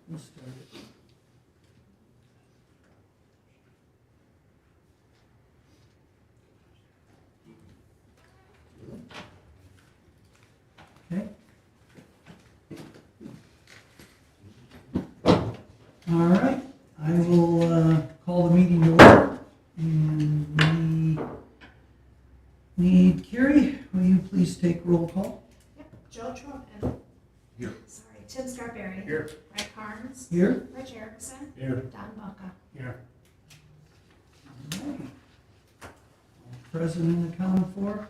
We'll start it. Okay. All right, I will call the meeting to order, and we need Carrie. Will you please take roll call? Yep, Joe Trumpin. Here. Sorry, Tim Scarberry. Here. Greg Carnes. Here. Rich Erickson. Here. Don Bunka. Here. All right. Present and accounted for.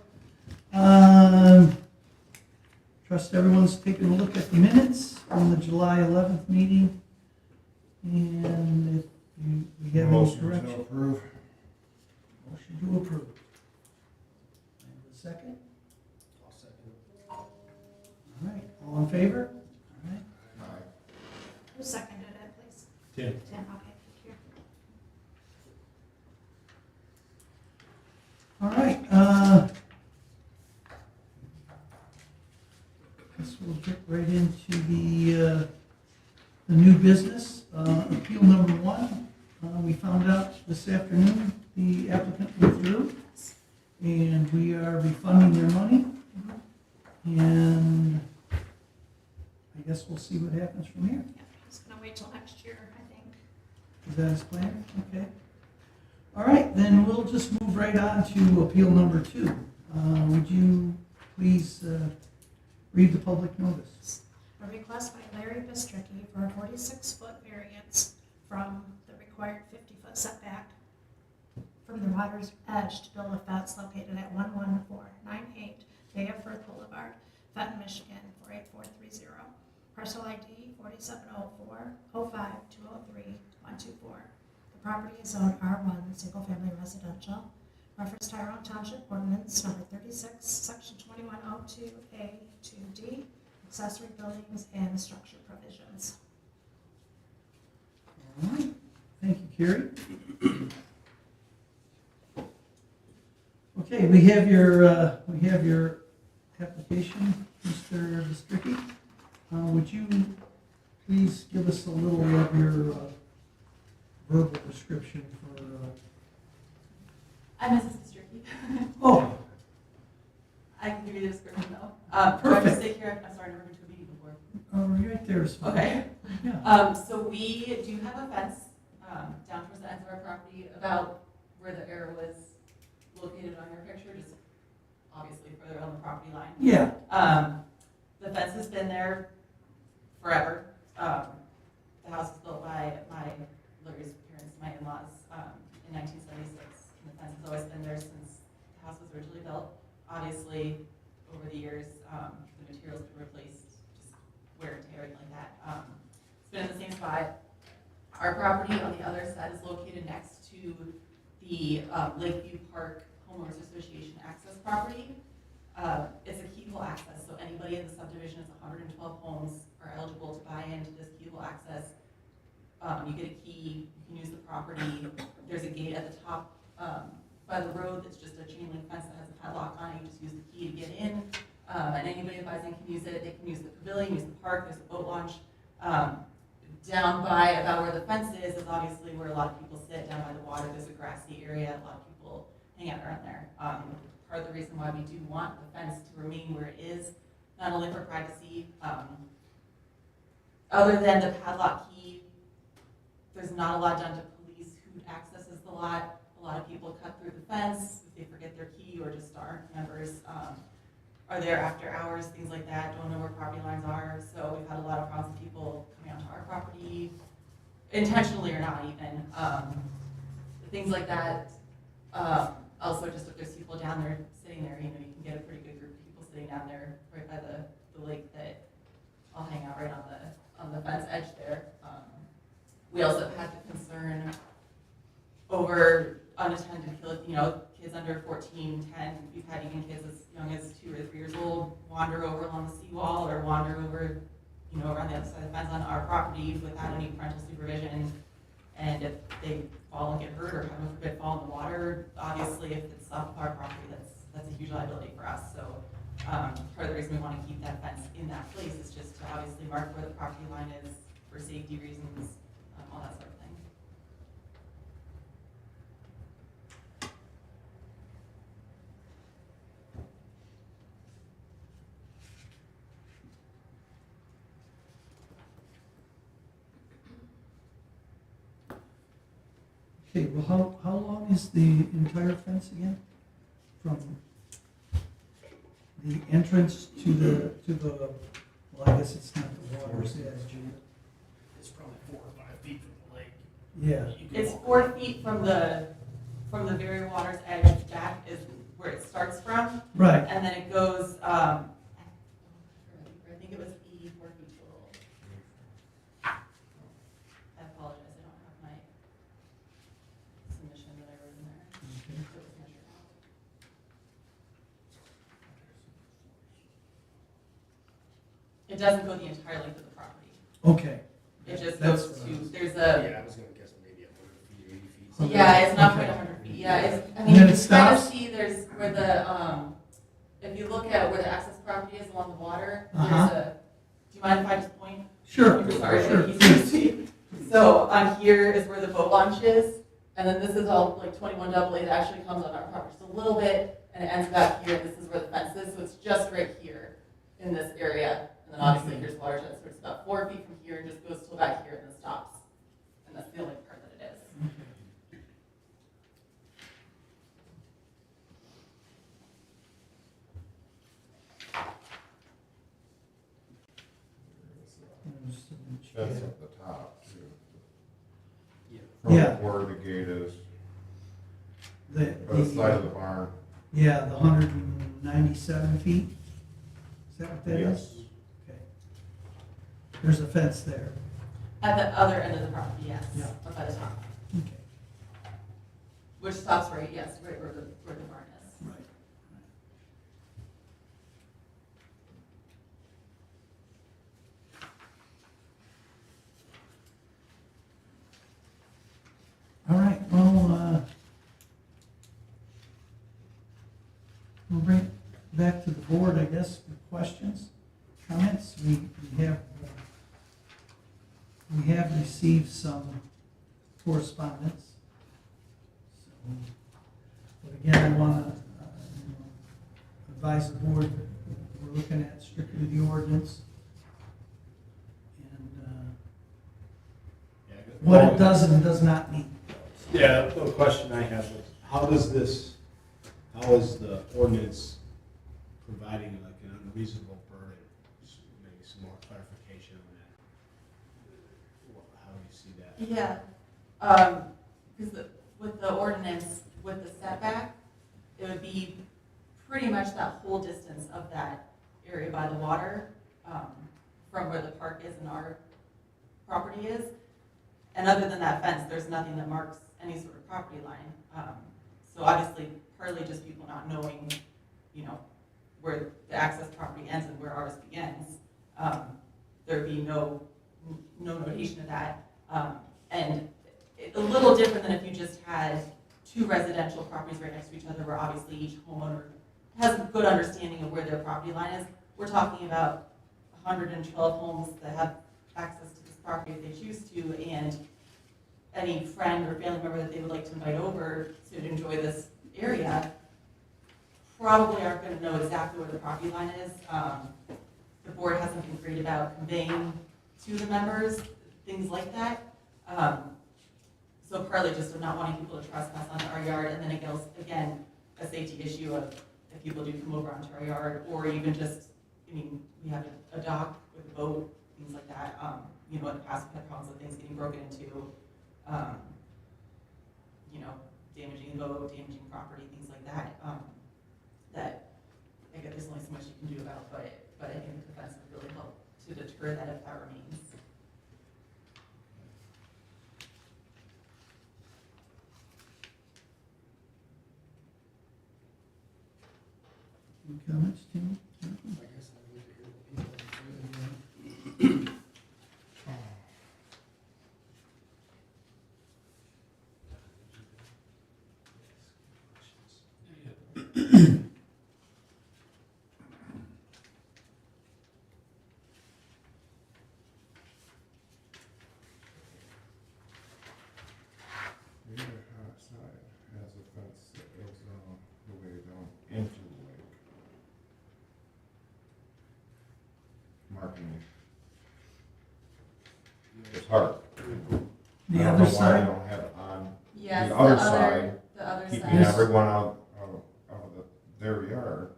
Trust everyone's taken a look at the minutes from the July 11th meeting. And if we have any Motion to correction. approve. Motion to approve. I have a second. I'll second. All right, all in favor? All right. Aye. Who seconded it, please? Tim. Tim, okay, thank you. All right, guess we'll get right into the new business, appeal number 1. We found out this afternoon the applicant withdrew, and we are refunding their money. And I guess we'll see what happens from here. Yeah, I'm just gonna wait till next year, I think. Is that his plan? Okay. All right, then we'll just move right on to appeal number 2. Would you please read the public notice? A request by Larry Bistricki for a 46-foot variance from the required 50-foot setback from the water's edge to build a fence located at 11498 Bay of Firth Boulevard, Fenton, Michigan, 48430. Parcel ID 4704-05-203-124. The property is zoned R1, single-family residential. Reference Tyrone Township Ordinance Number 36, Section 2102A2D, accessory buildings and structure provisions. All right, thank you, Carrie. Okay, we have your application, Mr. Bistricki. Would you please give us a little of your verbal description for? I'm Mrs. Bistricki. Oh, I can give you the description though. Perfect. Do I just stay here? I'm sorry, I've never been to a meeting before. right there is fine. Okay. Yeah. So we do have a fence down towards the end of our property, about where the arrow was located on your picture, just obviously further on the property line. Yeah. The fence has been there forever. The house was built by my lawyer's parents, my in-laws, in 1976. And the fence has always been there since the house was originally built. Obviously, over the years, the material's been replaced, just wear and tear and like that. It's been in the same spot. Our property on the other side is located next to the Lakeview Park Homeowners Association access property. It's a keyable access, so anybody in the subdivision, it's 112 homes, are eligible to buy into this keyable access. You get a key, you can use the property. There's a gate at the top by the road that's just a chain link fence that has a padlock on it. You just use the key to get in, and anybody that buys in can use it. They can use the pavilion, use the park. There's a boat launch. Down by about where the fence is obviously where a lot of people sit. Down by the water, there's a grassy area. A lot of people hang out around there. Part of the reason why we do want the fence to remain where it is, not only for privacy, other than the padlock key, there's not a lot done to police who accesses the lot. A lot of people cut through the fence if they forget their key or just aren't members, are there after hours, things like that, don't know where property lines are. So we've had a lot of problems with people coming onto our property, intentionally or not even. Things like that. Also, just if there's people down there sitting there, you can get a pretty good group of people sitting down there right by the lake that I'll hang out right on the fence edge there. We also had the concern over unattended kids under 14, 10. We've had even kids as young as 2 or 3 years old wander over along the seawall or wander over, around the other side of the fence on our property without any parental supervision. And if they fall and get hurt or heaven forbid fall in the water, obviously if it's off of our property, that's a huge liability for us. So part of the reason we want to keep that fence in that place is just to obviously mark where the property line is for safety reasons, all that sort of thing. Okay, well, how long is the entire fence again? From the entrance to the, well, I guess it's not the water's edge, It's probably 4 or 5 feet from the lake. yeah. You can It's walk 4 feet from the very water's edge back is where it starts from, Right, and then it goes, I think it was 84 feet total. I apologize, I don't have my submission that I wrote in there. okay. It was measured out. It doesn't go the entire length of the property. Okay. It just That's goes what I to, was- there's Yeah, a, I was gonna guess maybe 100 feet, 80 feet. Okay. yeah, it's not Okay. quite 100 feet, yeah, it's, I And mean, then you it can kind of stops? see there's where the, if you look at where the access property is along the water, Uh-huh. there's a, do you mind if I just point? Sure, Sorry, sure. it's easier to see. So on here is where the boat launch is, and then this is all like 21 AA that actually comes on our property, just a little bit, and it ends back here, and this is where the fence is, so it's just right here in this area. And then obviously here's watershed, so it's about 4 feet from here, and just goes till back here and then stops. And that's the only part that it is. That's at the top, too. Yeah. Yeah. From where the gate is, The, by the side of the barn. yeah, the 197 feet? Is that what that is? Yes. Okay. There's a fence there. At the other end of the property, yes, Yeah. up by the top, Okay, which stops right, yes, right where the barn is. right. All right, well, we'll bring it back to the board, I guess, for questions, comments. We have received some correspondence. So, but again, I want to advise the board that we're looking at strictly the ordinance. And Yeah, good. what it does and does not mean. Yeah, the question I have is, how is the ordinance providing like an unreasonable burden? Maybe some more clarification on that. How do you see that? Yeah, because with the ordinance, with the setback, it would be pretty much that whole distance of that area by the water, from where the park is and our property is. And other than that fence, there's nothing that marks any sort of property line. So obviously, partly just people not knowing, where the access property ends and where ours begins. There'd be no notation of that. And a little different than if you just had two residential properties right next to each other, where obviously each homeowner has a good understanding of where their property line is. We're talking about 112 homes that have access to this property if they choose to, and any friend or family member that they would like to invite over to enjoy this area probably aren't going to know exactly where the property line is. The board hasn't been great about conveying to the members things like that. So partly just of not wanting people to trespass onto our yard, and then it goes, again, a safety issue of if people do come over onto our yard, or even just, we have a dock with a boat, things like that. In the past, we've had problems with things getting broken into, damaging the boat, damaging property, things like that. That, I guess there's only so much you can do about, but I think the fence would really help to deter that if that remains. Any comments, Tim? I guess I would hear what people have to say. parking. It's hard. The I don't other know why they side, don't have it on Yes, the other side, the other keeping side. everyone out of their yard.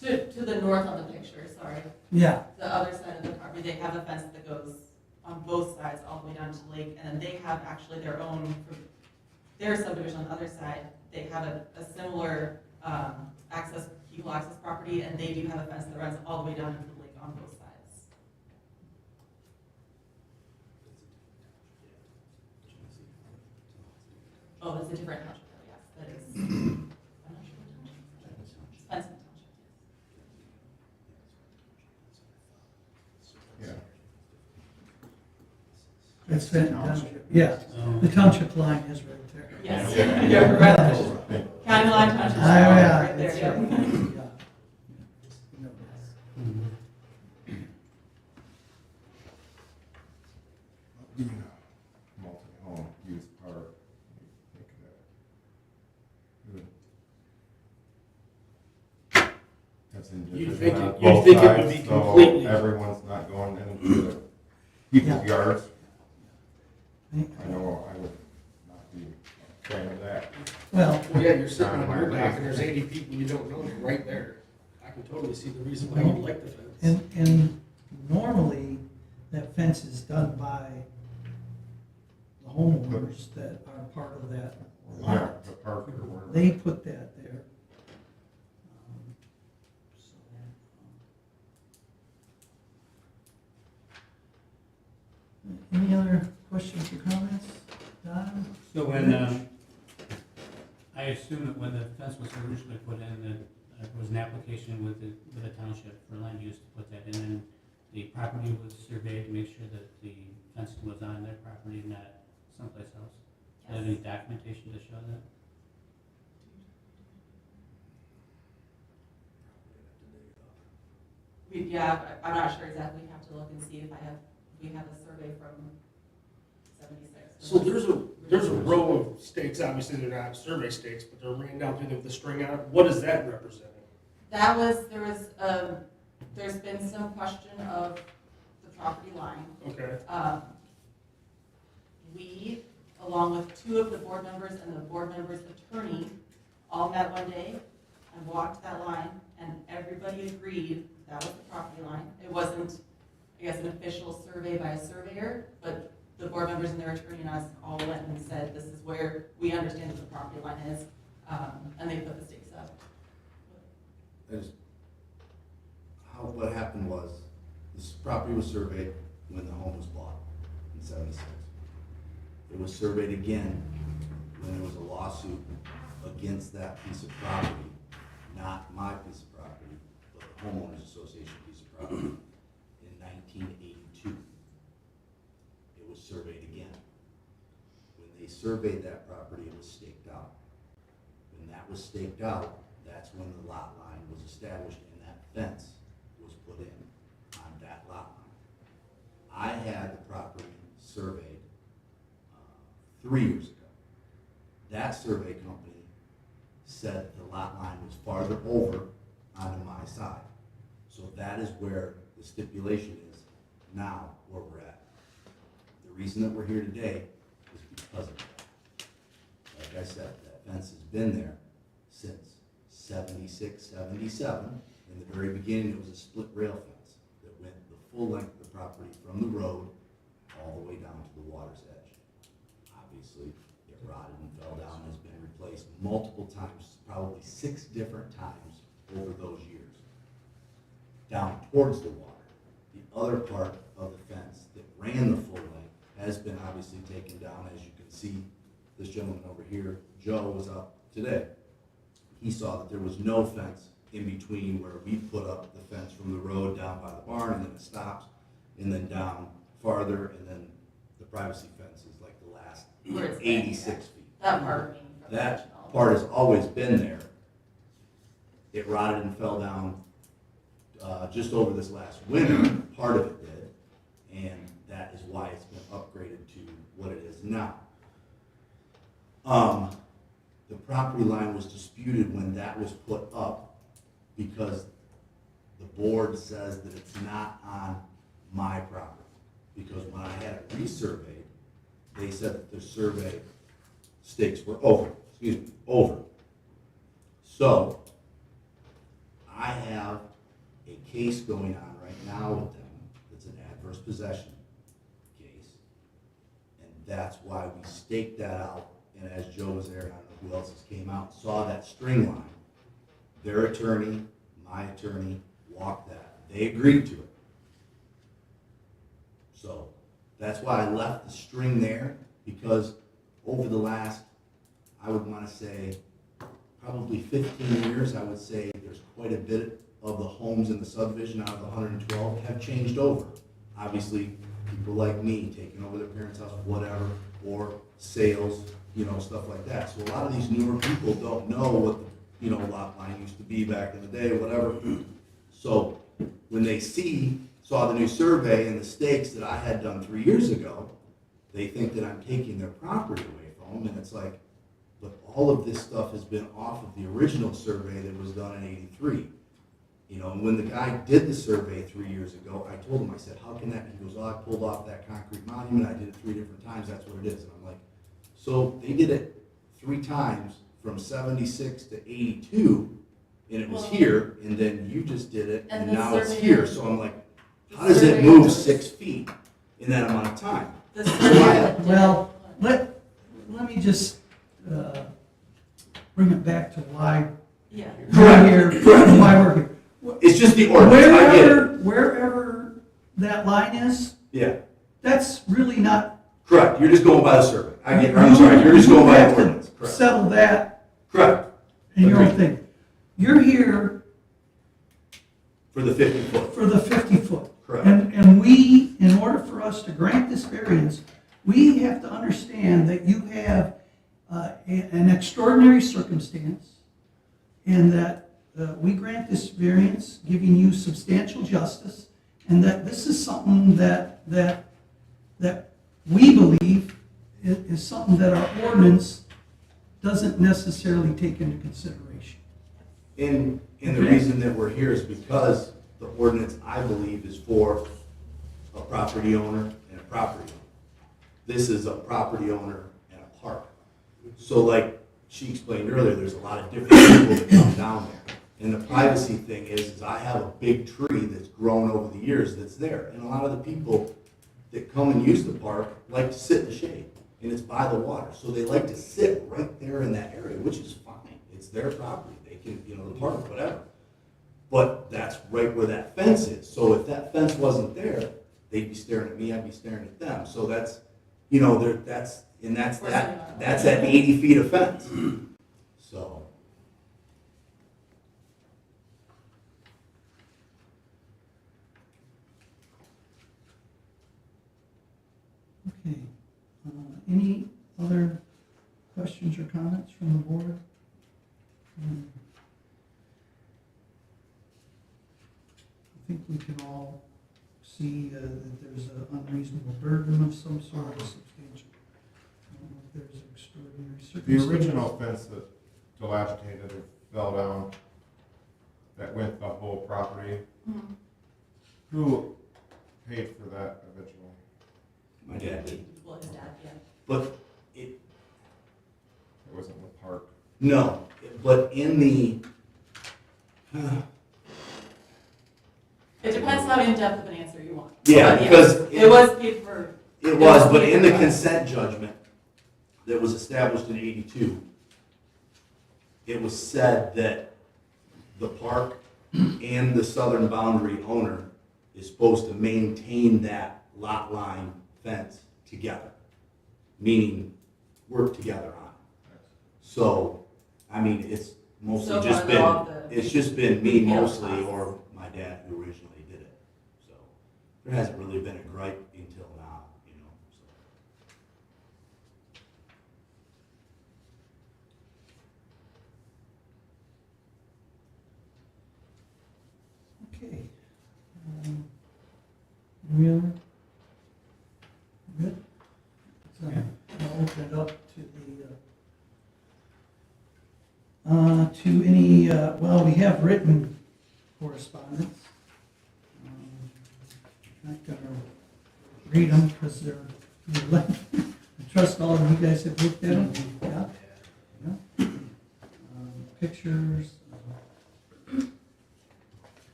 To the north on the picture, sorry. yeah, The other side of the property, they have a fence that goes on both sides all the way down to the lake, and then they have actually their own, their subdivision on the other side, they have a similar, equal access property, and they do have a fence that runs all the way down into the lake on both sides. Oh, that's a different township, though, yes, that is, I'm not sure what township. Spencer Township, yes. Yeah. that's Fenton Township, yeah. The township line is right there. Yes. Yeah. Yeah, right. County line township. Ah, yeah, Right there, that's yeah. right. Yeah. Multi-home use park. Think of that. That's You'd individual think on it- you'd both think it would sides, be so completely- everyone's not going into the people's Yeah. yards. I- I know I would not be a fan of that. Well, Well, yeah, you're sitting on your dock and there's 80 people you don't know right there. I can totally see the reason why you'd like the fence. and normally, that fence is done by the homeowners that are part of that Yeah, lot. the park or whatever. They put that there. So, any other questions or comments? Don? So when, I assume that when the fence was originally put in, that there was an application with the township for land use to put that in, and the property was surveyed to make sure that the fence was on their property, not someplace else. Do you have any documentation to show that? I'm not sure exactly, we have to look and see if we have a survey from 76. So there's a row of stakes, obviously they're not survey stakes, but they're ran down through there with a string on it. What is that representing? There's been some question of the property line. Okay. We, along with two of the board members and the board member's attorney, all met one day and walked that line, and everybody agreed that was the property line. It wasn't, I guess, an official survey by a surveyor, but the board members and their attorney and us all went and said, this is where we understand that the property line is, and they put the stakes up. What happened was, this property was surveyed when the home was bought in '76. It was surveyed again when there was a lawsuit against that piece of property, not my piece of property, but the homeowners association piece of property, in 1982. It was surveyed again. When they surveyed that property, it was staked out. When that was staked out, that's when the lot line was established and that fence was put in on that lot line. I had the property surveyed 3 years ago. That survey company said the lot line was farther over onto my side. So that is where the stipulation is now where we're at. The reason that we're here today is because of that. Like I said, that fence has been there since 76, 77. In the very beginning, it was a split rail fence that went the full length of the property from the road all the way down to the water's edge. Obviously, it rotted and fell down, has been replaced multiple times, probably 6 different times over those years, down towards the water. The other part of the fence that ran the full length has been obviously taken down. As you can see, this gentleman over here, Joe, was up today. He saw that there was no fence in between where we put up the fence from the road down by the barn, and then it stops, and then down farther, and then the privacy fence is like the last Where it's 86 feet. That part being from the That original. part has always been there. It rotted and fell down just over this last winter, part of it did, and that is why it's been upgraded to what it is now. The property line was disputed when that was put up because the board says that it's not on my property. Because when I had it resurveyed, they said that the survey stakes were over. So, I have a case going on right now with them. It's an adverse possession case. And that's why we staked that out. And as Joe was there, and I don't know who else came out, saw that string line. Their attorney, my attorney, walked that. They agreed to it. So that's why I left the string there, because over the last, I would want to say, probably 15 years, I would say there's quite a bit of the homes in the subdivision out of the 112 have changed over. Obviously, people like me taking over their parents' house, whatever, or sales, stuff like that. So a lot of these newer people don't know what the, lot line used to be back in the day, whatever. So when they saw the new survey and the stakes that I had done 3 years ago, they think that I'm taking their property away from them, and it's like, but all of this stuff has been off of the original survey that was done in '83. And when the guy did the survey 3 years ago, I told him, I said, how can that be? He goes, oh, I pulled off that concrete monument, I did it 3 different times, that's what it is. And I'm like, so they did it 3 times from 76 to 82, and it was here, and then you just did it, and now it's here. So I'm like, how does it move 6 feet in that amount of time? Well, let me just bring it back to why Yeah. we're here, and why we're here. It's just the ordinance, I get it. Wherever that line is, Yeah, that's really not. correct, you're just going by the survey. I'm sorry, you're just going by the ordinance, correct. Settle that Correct, in your own Agreed. thing. You're here for the 50 foot, for the 50 foot. correct. And we, in order for us to grant this variance, we have to understand that you have an extraordinary circumstance, and that we grant this variance, giving you substantial justice, and that this is something that we believe is something that our ordinance doesn't necessarily take into consideration. And the Okay. reason that we're here is because the ordinance, I believe, is for a property owner and a property owner. This is a property owner and a park. So like she explained earlier, there's a lot of different people that come down there. And the privacy thing is I have a big tree that's grown over the years that's there. And a lot of the people that come and use the park like to sit in the shade. And it's by the water. So they like to sit right there in that area, which is fine. It's their property. They can, the park, whatever. But that's right where that fence is. So if that fence wasn't there, they'd be staring at me, I'd be staring at them. So that's, that's at 80 feet of fence. So. Okay. Any other questions or comments from the board? I think we can all see that there's an unreasonable burden of some sort of substantial. I don't know if there's extraordinary The circumstances. original fence that dilapidated or fell down, that went the whole property, Mhm. who paid for that eventually? My dad did. Well, his dad, yeah. But It wasn't the park. no, but in the, It depends how in-depth of an answer you want. Yeah, But because it was paid for. it was, but in the consent judgment that was established in '82, it was said that the park and the southern boundary owner is supposed to maintain that lot line fence together, meaning work together on it. So, I mean, it's mostly So just far, been, all the- it's just been me Yeah. mostly, or my dad who originally did it. So, there hasn't really been a gripe until now, so. Okay. Any other? Good? So, I'll open it up to the, to any, well, we have written correspondence. not gonna read them because they're lengthy. I trust all of you guys have looked at them. Yeah. Yeah. Pictures.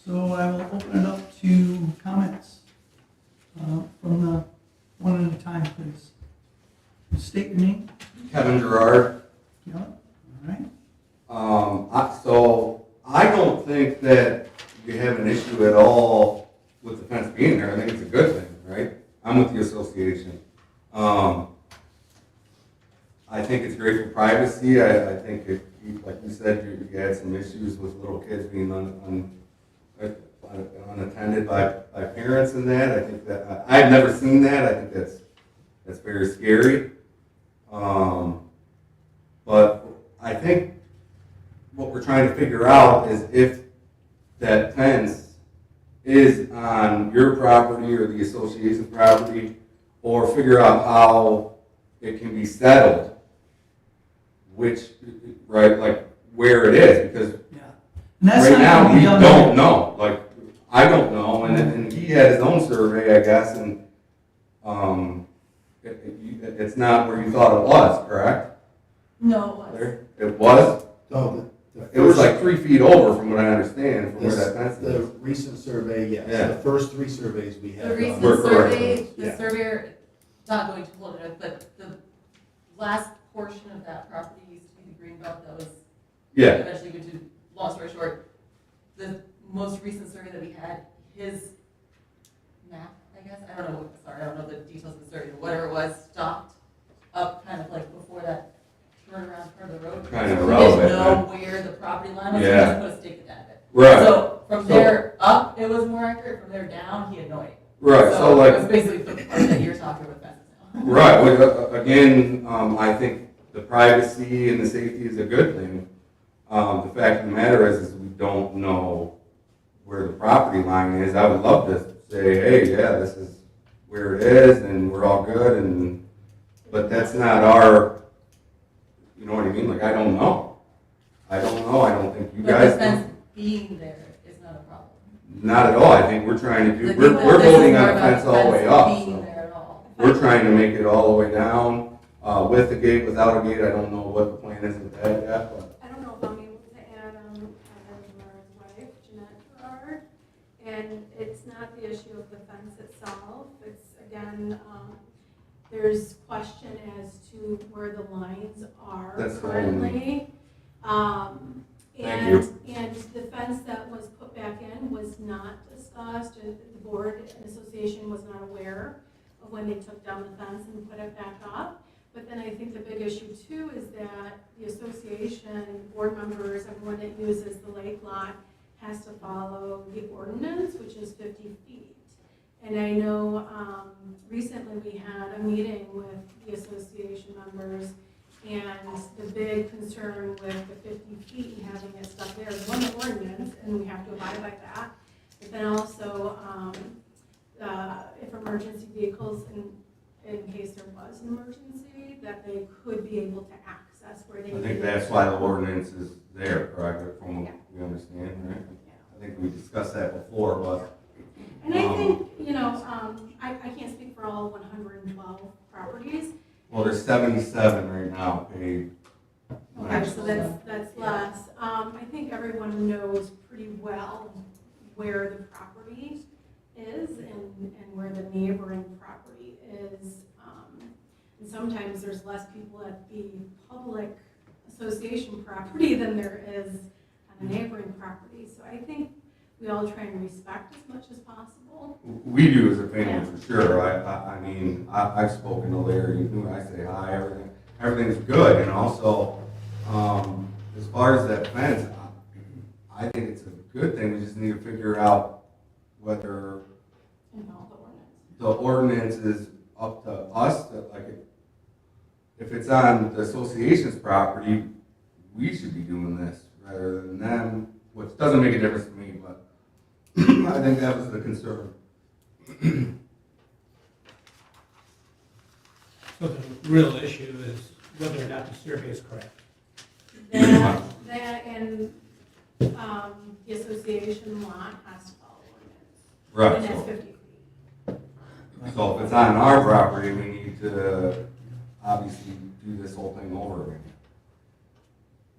So I will open it up to comments from the one at a time, please. State your name. Kevin Gerard. Yeah. All right. So I don't think that you have an issue at all with the fence being there. I think it's a good thing, right? I'm with the association. I think it's great for privacy. I think, like you said, you had some issues with little kids being unattended by parents and that. I think that I've never seen that. I think that's very scary. But I think what we're trying to figure out is if that fence is on your property or the association's property, or figure out how it can be settled, right, like where it is, because Yeah. And that's right not now gonna we be done don't yet. know. Like, I don't know, and he had his own survey, I guess, and it's not where you thought it was, correct? No, it was. There, it was. No, It was like 3 feet over, from what I understand, from where that fence The is. recent survey, yes. Yeah. The first 3 surveys we had. The recent We're correct. survey, the Yeah. surveyor, not going to hold it up, but the last portion of that property used to be the green belt that was Yeah, eventually went to, long story short, the most recent survey that we had, his map, I guess, I don't know the details of the survey, but whatever it was, stopped up kind of like before that turnaround part of the road. Kind of So irrelevant, we didn't know right? where the property line was, so we Yeah. just put a stake at the end of it. right, So from there up, it was more accurate, from there down, he had no idea. right, so It like, was basically the part that you're talking about fences now. right, well, again, I think the privacy and the safety is a good thing. The fact of the matter is we don't know where the property line is. I would love to say, hey, yeah, this is where it is, and we're all good, but that's not our, you know what I mean? Like, I don't know. I don't think you But the guys fence do. being there is not a problem. Not at all. I think we're trying to do, The we're people- we're this is voting on more a about fence all the way up. Being So. there at all. We're trying to make it all the way down, with a gate, without a gate. I don't know what the plan is with that yet, but. I don't know if I'm able to add Gerard's wife, Jeanette Gerard. And it's not the issue of the fence itself. It's, again, there's question as to where the lines are That's the currently. Thank you. And the fence that was put back in was not discussed, and the board and association was not aware of when they took down the fence and put it back up. But then I think the big issue too is that the association, board members, everyone that uses the lake lot has to follow the ordinance, which is 50 feet. And I know recently we had a meeting with the association members, and the big concern with the 50 feet and having it stuck there is one, the ordinance, and we have to abide by that. But then also, if emergency vehicles, in case there was an emergency, that they could be able to access where they. I think that's why the ordinance is there, correct, from what we understand, right? Yeah. I think we discussed that before, but. And I think, I can't speak for all 112 properties. Well, there's 77 right now paid. Okay, so that's less. I think everyone knows pretty well where the property is and where the neighboring property is. And sometimes there's less people at the public association property than there is on a neighboring property. So I think we all try and respect as much as possible. We do as a family, for sure. I mean, I've spoken to Larry, I say hi, everything's good, and also, as far as that fence, I think it's a good thing. We just need to figure out whether Involve the ordinance. the ordinance is up to us, if it's on the association's property, we should be doing this rather than them, which doesn't make a difference to me, but I think that was the concern. So the real issue is whether or not the survey is correct. That and the association lot has to follow ordinance. Right, And that's so, 50 feet. so if it's on our property, we need to obviously do this whole thing over again.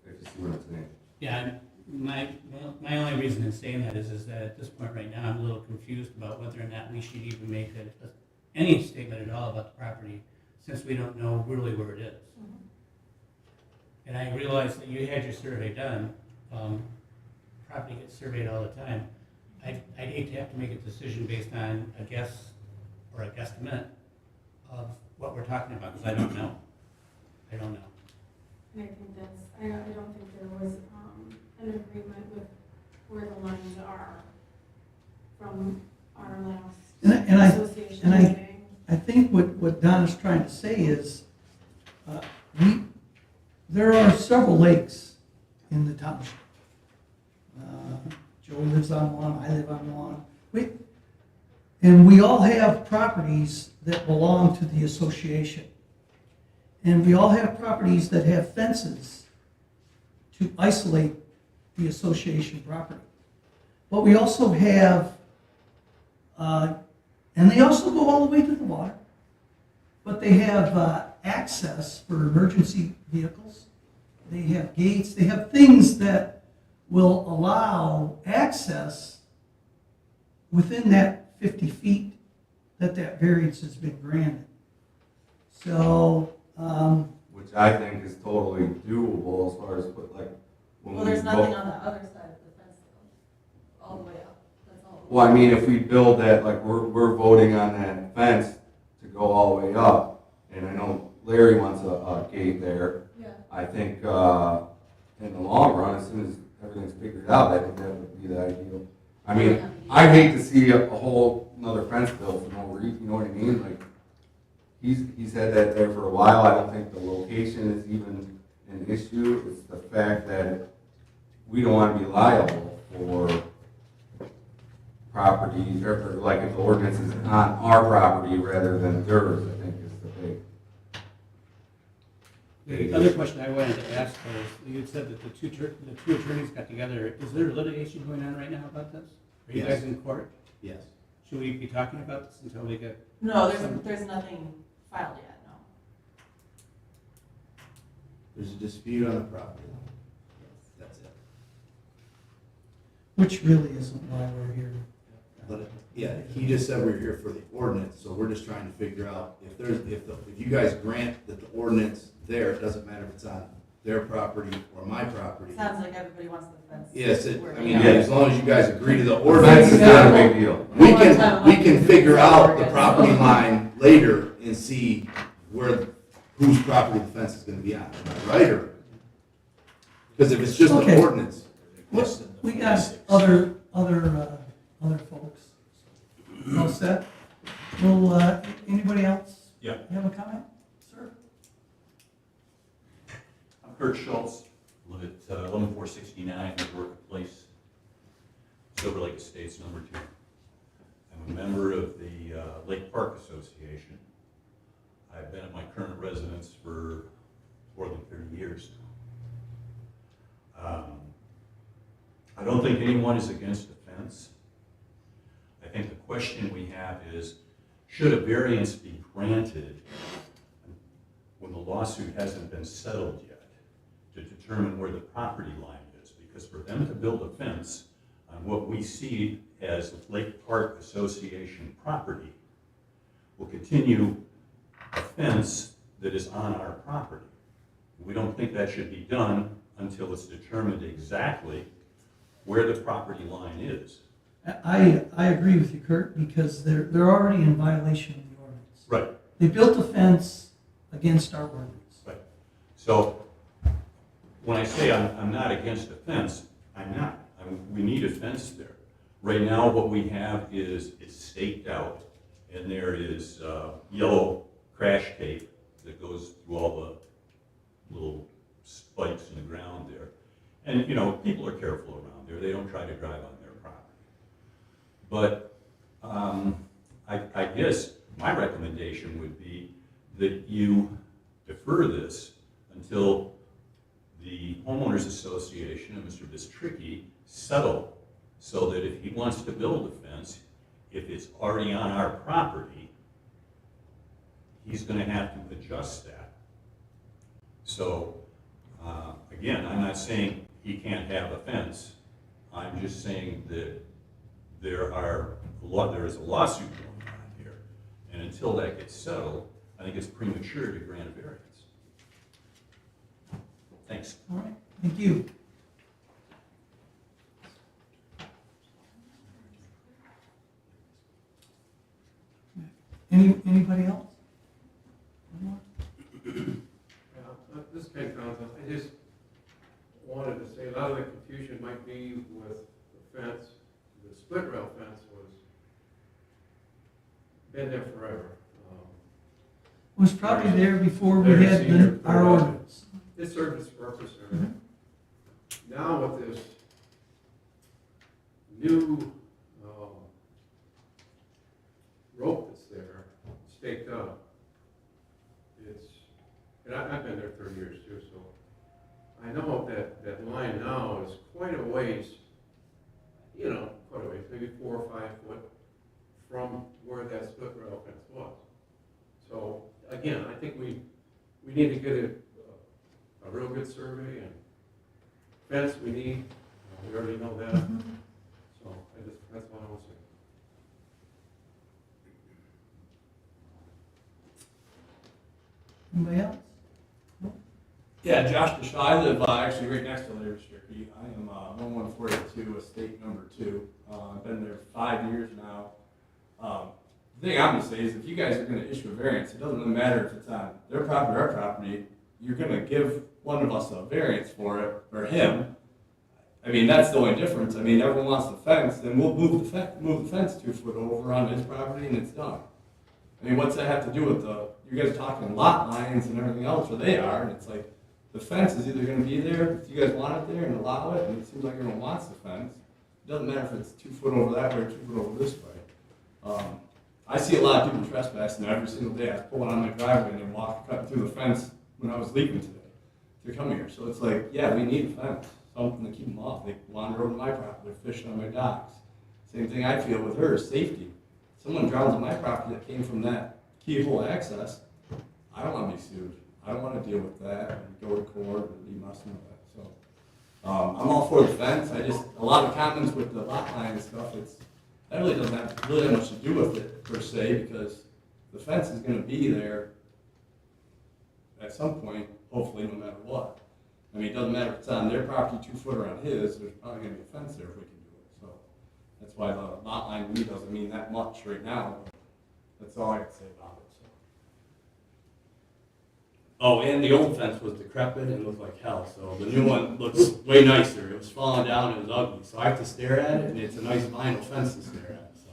If you see what I'm saying. Yeah, my only reason in saying that is that at this point right now, I'm a little confused about whether or not we should even make any statement at all about the property, since we don't know really where it is. And I realize that you had your survey done, property gets surveyed all the time. I'd hate to have to make a decision based on a guess or a guesstimate of what we're talking about, because I don't know. I don't know. And I think that's, I don't think there was an agreement with where the lines are from our last And association I- meeting. I think what Don is trying to say is, there are several lakes in the township. Joe lives on one, I live on one. And we all have properties that belong to the association. And we all have properties that have fences to isolate the association property. But we also have, and they also go all the way to the water, but they have access for emergency vehicles. They have gates, they have things that will allow access within that 50 feet that variance has been granted. So, Which I think is totally doable as far as put like. when Well, we there's vote- nothing on the other side of the fence though, all the way up, that's all. Well, I mean, if we build that, like, we're voting on that fence to go all the way up, and I know Larry wants a gate there. Yeah. I think, in the long run, as soon as everything's figured out, I think that would be the ideal. I mean, I'd hate to see a whole another fence built for no reason, you know what I mean? Like, he's had that there for a while, I don't think the location is even an issue, it's the fact that we don't want to be liable for property, or like if the ordinance is on our property rather than theirs, I think is the big. The other question I wanted to ask was, you had said that the two attorneys got together. Is there litigation going on right now about this? Are you Yes. guys in court? Yes. Should we be talking about this until we get? No, there's nothing filed yet, no. There's a dispute on the property line. That's it. which really isn't why we're here. But, yeah, he just said we're here for the ordinance, so we're just trying to figure out if you guys grant that the ordinance there, it doesn't matter if it's on their property or my property. Sounds like everybody wants the fence. Yes, where- I mean, Yeah. as long as you guys agree to the Fence ordinance, is not a big deal. we can figure out the property line later and see whose property the fence is gonna be on, am I right, or? Because if it's just an Okay. ordinance, We got other folks. All set? Well, anybody else? Yeah. Have a comment, sir? I'm Kurt Schultz, live at 11469 Work Place, Silver Lake Estates, number 2. I'm a member of the Lake Park Association. I've been at my current residence for more than 30 years now. I don't think anyone is against the fence. I think the question we have is, should a variance be granted when the lawsuit hasn't been settled yet to determine where the property line is? Because for them to build a fence on what we see as Lake Park Association property will continue a fence that is on our property. We don't think that should be done until it's determined exactly where the property line is. I agree with you, Kurt, because they're already in violation of the ordinance. Right. They built a fence against our ordinance. Right. So when I say I'm not against a fence, I'm not. We need a fence there. Right now, what we have is it's staked out, and there is yellow crash tape that goes through all the little spikes in the ground there. And, you know, people are careful around there. They don't try to drive on their property. But I guess my recommendation would be that you defer this until the homeowners association and Mr. Bistricky settle so that if he wants to build a fence, if it's already on our property, he's gonna have to adjust that. So, again, I'm not saying he can't have a fence. I'm just saying that there is a lawsuit going on here. And until that gets settled, I think it's premature to grant a variance. Thanks. All right, thank you. Anybody else? Anyone? This is Ken Conlon. I just wanted to say a lot of the confusion might be with the fence. The split rail fence been there forever. It was probably there before we Very had senior, our ordinance. It served its purpose and everything. Now with this new rope that's there, staked up, and I've been there 30 years too, so I know that line now is quite a ways, quite a ways, maybe 4 or 5 foot from where that split rail fence was. So again, I think we need to get a real good survey and fence we need. We already know that. So that's what I want to say. Anybody else? Yeah, Josh DeShaw. I live actually right next to Larry Strickey. I am 1142 Estate Number 2. I've been there 5 years now. The thing I'm going to say is if you guys are going to issue a variance, it doesn't really matter if it's on their property or our property. You're going to give one of us a variance for it, or him. I mean, that's the only difference. I mean, everyone wants the fence, then we'll move the fence 2 foot over on his property and it's done. I mean, what's that have to do with you guys are talking lot lines and everything else, or they are, and it's like, the fence is either going to be there if you guys want it there and allow it, and it seems like everyone wants the fence. It doesn't matter if it's 2 foot over that way or 2 foot over this way. I see a lot of people trespassing every single day. I was pulling on my driveway and they're cutting through the fence when I was leaving today to come here. So it's like, yeah, we need a fence, something to keep them off. They wander over my property, they're fishing on my docks. Same thing I feel with her is safety. Someone drowns on my property that came from that keyhole access, I don't want to be sued. I don't want to deal with that and go to court and be messing with that. So I'm all for the fence. A lot of comments with the lot line and stuff, that really doesn't have really much to do with it per se, because the fence is going to be there at some point, hopefully, no matter what. I mean, it doesn't matter if it's on their property 2 foot or on his, there's probably going to be a fence there if we can do it. So that's why the lot line to me doesn't mean that much right now. That's all I can say about it. So. Oh, and the old fence was decrepit and looked like hell, so the new one looks way nicer. It was falling down, it was ugly, so I have to stare at it, and it's a nice vinyl fence to stare at. So.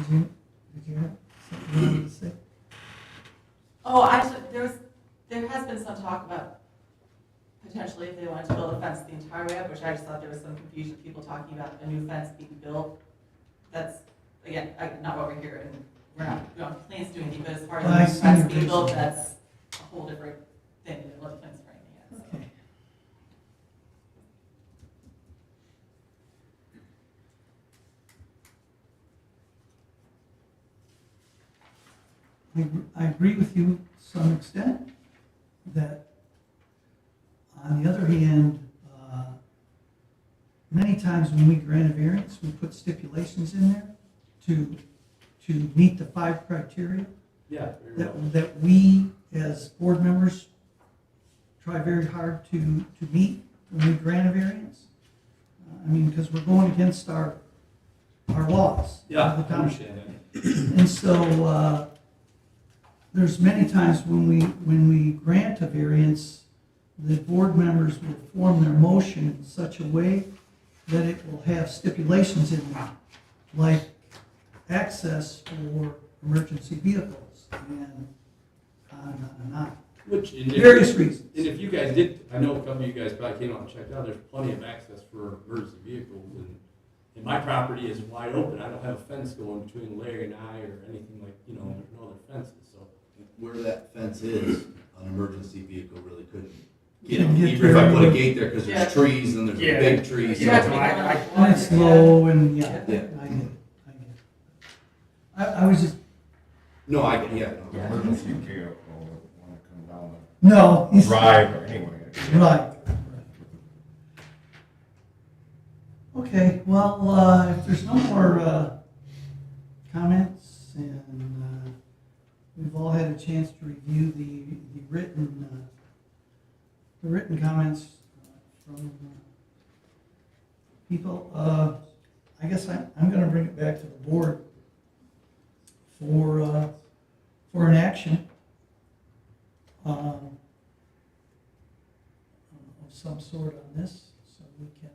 Did you have something you wanted to say? Oh, there has been some talk about potentially if they wanted to build a fence the entire way up, which I just thought there was some confusion, people talking about a new fence being built. That's, again, not what we're here, and we're not, we don't have plans to do anything, but as far as Well, I the new see fence your being built, vision. that's a whole different thing than what the plans for anything is. So. Okay. I agree with you to some extent, that on the other hand, many times when we grant a variance, we put stipulations in there to meet the 5 criteria Yeah. Very well. that we, as board members, try very hard to meet when we grant a variance. I mean, because we're going against our laws. Yeah, of the I township. understand that. And so, there's many times when we grant a variance, the board members will form their motion in such a way that it will have stipulations in there, like access for emergency vehicles, and on and on. Which, and Various reasons. And if you guys did, I know a couple of you guys probably came out and checked out, there's plenty of access for emergency vehicles, and And my property is wide open, I don't have a fence going between Larry and I or anything like, you know, there's no other fences, so. Where that fence is, an emergency vehicle really couldn't get Couldn't it. get Even if I there. put a gate there, because Yeah. there's trees and there's a Yeah. big tree. You have to be I- going I- up And it's water, low and, yeah, Yeah. I get it, I get it. I was just, No, I, yeah, The no. emergency vehicle would want to come down no, the he's. drive or anyway. Right. Okay, well, if there's no more comments and we've all had a chance to review the written comments from people, I guess I'm gonna bring it back to the board for an action. Of some sort on this, so we can,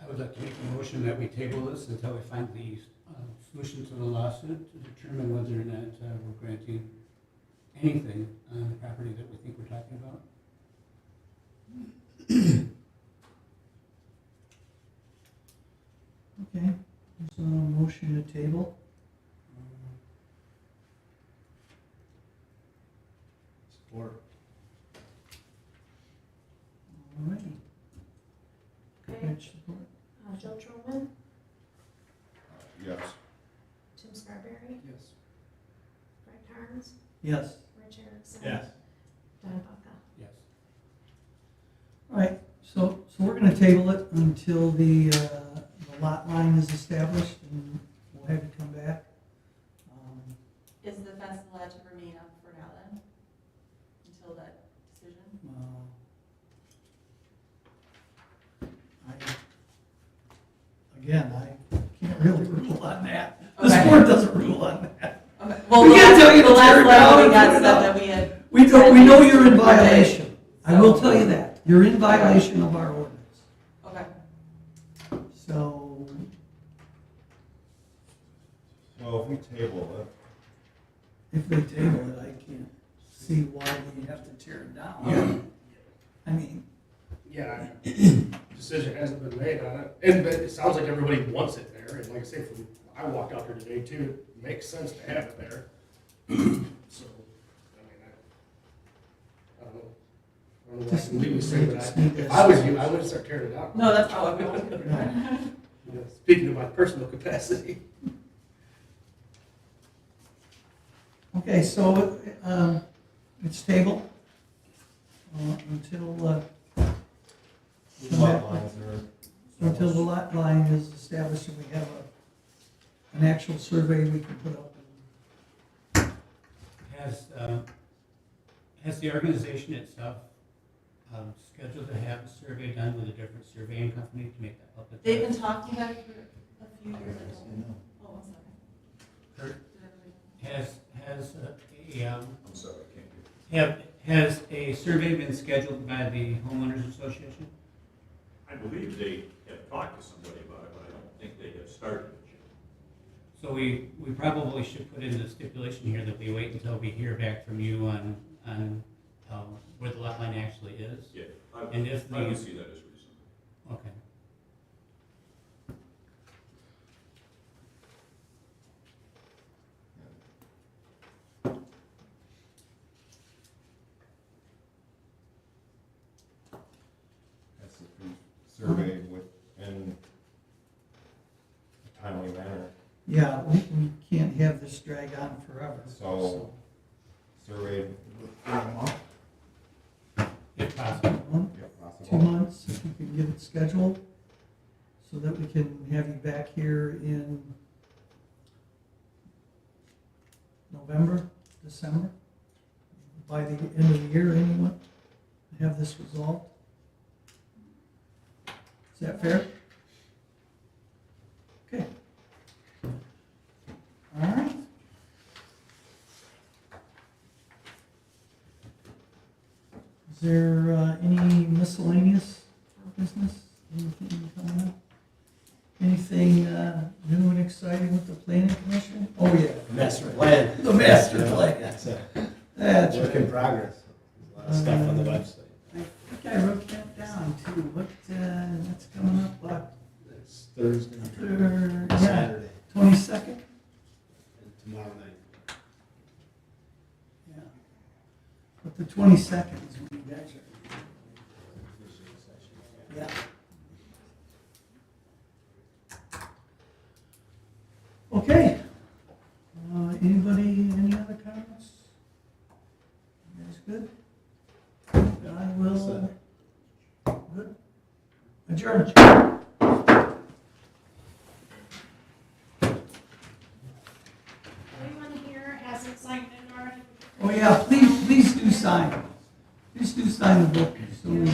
I would like to make a motion that we table this until we find the solution to the lawsuit to determine whether or not we're granting anything on the property that we think we're talking about. okay, there's a motion to table. Support. All righty. Okay, Rich, support. Joe Truman, Yes. Tim Scarberry, Yes. Greg Carnes, Yes, Rich Erickson. Yes. Don Bucka. Yes. all right, so we're gonna table it until the lot line is established, and we'll have you come back. Is the fence allowed to remain up for now then? Until that decision? Again, I can't really rule on that. This Okay. board doesn't rule on that. Okay. Well, We can't tell you to the last tear it letter down we and got put it said up. that we had. We know you're in violation. I will So- tell you that. You're in violation of our ordinance. Okay. So, Well, if we table it, if they table it, I can't see why we have to tear it down. Yeah. I mean, Yeah, decision hasn't been made on it, and it sounds like everybody wants it there, and like I say, I walked out there today too, it makes sense to have it there. So, I mean, I don't know. I don't know what I Just can legally say, but just need if to- I was you, I wouldn't start tearing it down. No, that's not what we want to do. You know, speaking of my personal capacity. okay, so, it's tabled until, the lot lines are. until the lot line is established and we have an actual survey we can put up. Has the organization itself scheduled to have a survey done with a different surveying company to make that public? They've been talking about it for a few years. I don't. Oh, one second. Has I'm sorry, I can't hear. has a survey been scheduled by the homeowners association? I believe they have talked to somebody about it, but I don't think they have started it yet. So we probably should put in the stipulation here that we wait until we hear back from you on where the lot line actually is. Yeah, And if I would the, see that as reasonable. okay. That's if we survey within a timely manner. Yeah, we can't have this drag on forever. So, survey within a month, If possible. if 2 possible. months, if we can get it scheduled, so that we can have you back here in November, December, by the end of the year, anyone, have this resolved? Is that fair? Okay. All right. Is there any miscellaneous business, anything coming up? Anything new and exciting with the planning commission? Oh, yeah. Master plan. The master plan. That's a That's work in right. progress. There's a lot of stuff on the website. I think I wrote that down too. What's coming up? It's Thursday. 22nd is when you guys are. Yeah. Okay. Anybody, any other comments? You guys good? I will. Good. Adjourn. Everyone here hasn't signed it already. Oh, yeah, please do sign. Please do sign the book, so we